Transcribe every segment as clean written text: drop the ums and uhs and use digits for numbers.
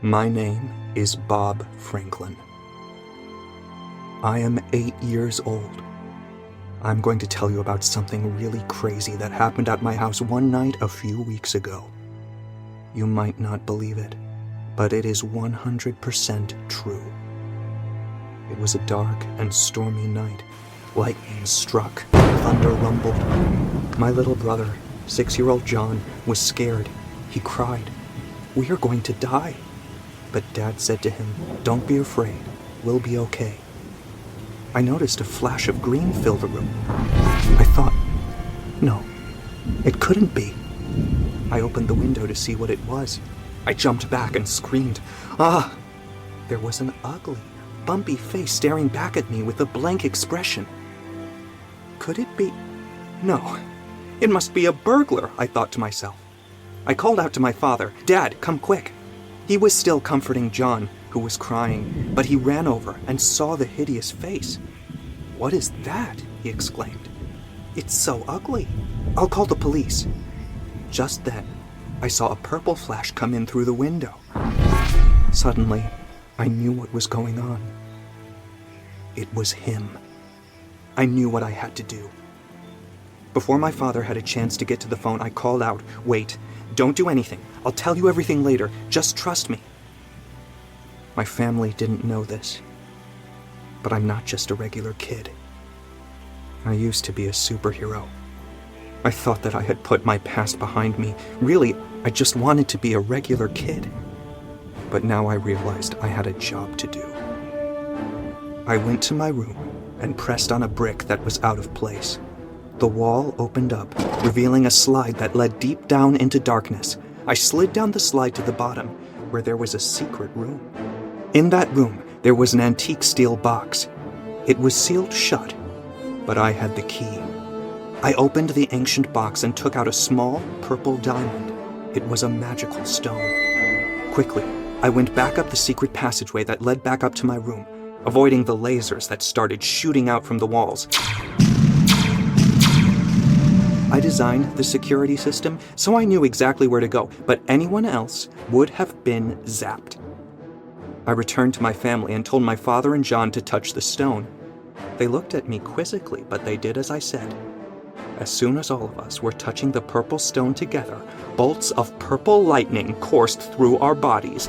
My name is Bob Franklin. I am 8 years old. I'm going to tell you about something really crazy that happened at my house one night a few weeks ago. You might not believe it, but it is 100% true. It was a dark and stormy night. Lightning struck, thunder rumbled. My little brother, 6-year-old John, was scared. He cried, "We are going to die." But Dad said to him, "Don't be afraid, we'll be okay." I noticed a flash of green fill the room. I thought, no, it couldn't be. I opened the window to see what it was. I jumped back and screamed, "Ah!" There was an ugly, bumpy face staring back at me with a blank expression. Could it be? No, it must be a burglar, I thought to myself. I called out to my father, "Dad, come quick." He was still comforting John, who was crying, but he ran over and saw the hideous face. "What is that?" he exclaimed. "It's so ugly. I'll call the police." Just then, I saw a purple flash come in through the window. Suddenly, I knew what was going on. It was him. I knew what I had to do. Before my father had a chance to get to the phone, I called out, "Wait, don't do anything. I'll tell you everything later. Just trust me." My family didn't know this, but I'm not just a regular kid. I used to be a superhero. I thought that I had put my past behind me. Really, I just wanted to be a regular kid. But now I realized I had a job to do. I went to my room and pressed on a brick that was out of place. The wall opened up, revealing a slide that led deep down into darkness. I slid down the slide to the bottom, where there was a secret room. In that room, there was an antique steel box. It was sealed shut, but I had the key. I opened the ancient box and took out a small, purple diamond. It was a magical stone. Quickly, I went back up the secret passageway that led back up to my room, avoiding the lasers that started shooting out from the walls. I designed the security system, so I knew exactly where to go, but anyone else would have been zapped. I returned to my family and told my father and John to touch the stone. They looked at me quizzically, but they did as I said. As soon as all of us were touching the purple stone together, bolts of purple lightning coursed through our bodies.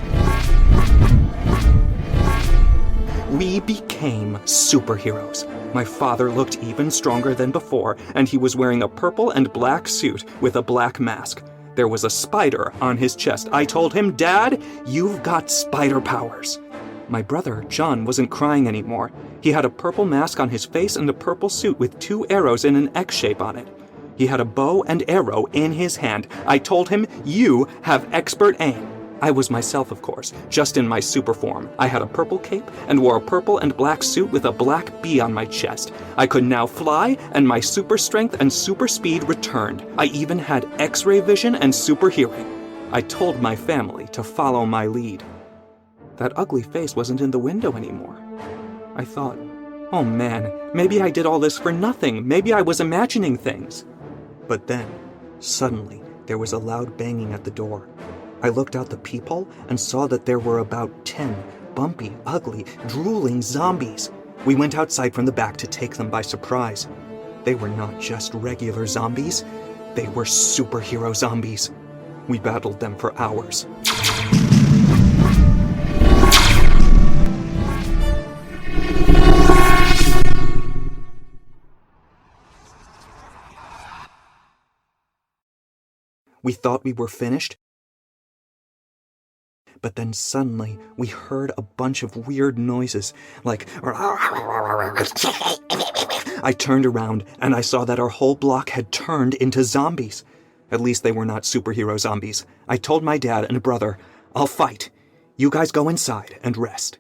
We became superheroes. My father looked even stronger than before, and he was wearing a purple and black suit with a black mask. There was a spider on his chest. I told him, "Dad, you've got spider powers." My brother, John, wasn't crying anymore. He had a purple mask on his face and a purple suit with 2 arrows in an X shape on it. He had a bow and arrow in his hand. I told him, "You have expert aim." I was myself, of course, just in my super form. I had a purple cape and wore a purple and black suit with a black bee on my chest. I could now fly, and my super strength and super speed returned. I even had X-ray vision and super hearing. I told my family to follow my lead. That ugly face wasn't in the window anymore. I thought, oh man, maybe I did all this for nothing. Maybe I was imagining things. But then, suddenly, there was a loud banging at the door. I looked out the peephole and saw that there were about 10 bumpy, ugly, drooling zombies. We went outside from the back to take them by surprise. They were not just regular zombies. They were superhero zombies. We battled them for hours. We thought we were finished, but then suddenly we heard a bunch of weird noises, like I turned around and I saw that our whole block had turned into zombies. At least they were not superhero zombies. I told my dad and brother, "I'll fight. You guys go inside and rest."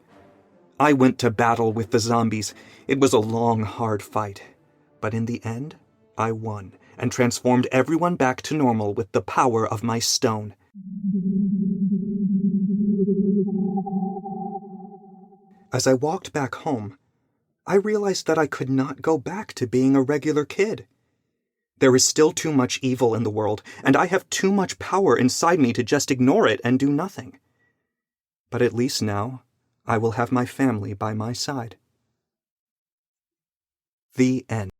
I went to battle with the zombies. It was a long, hard fight. But in the end, I won and transformed everyone back to normal with the power of my stone. As I walked back home, I realized that I could not go back to being a regular kid. There is still too much evil in the world, and I have too much power inside me to just ignore it and do nothing. But at least now, I will have my family by my side. The end.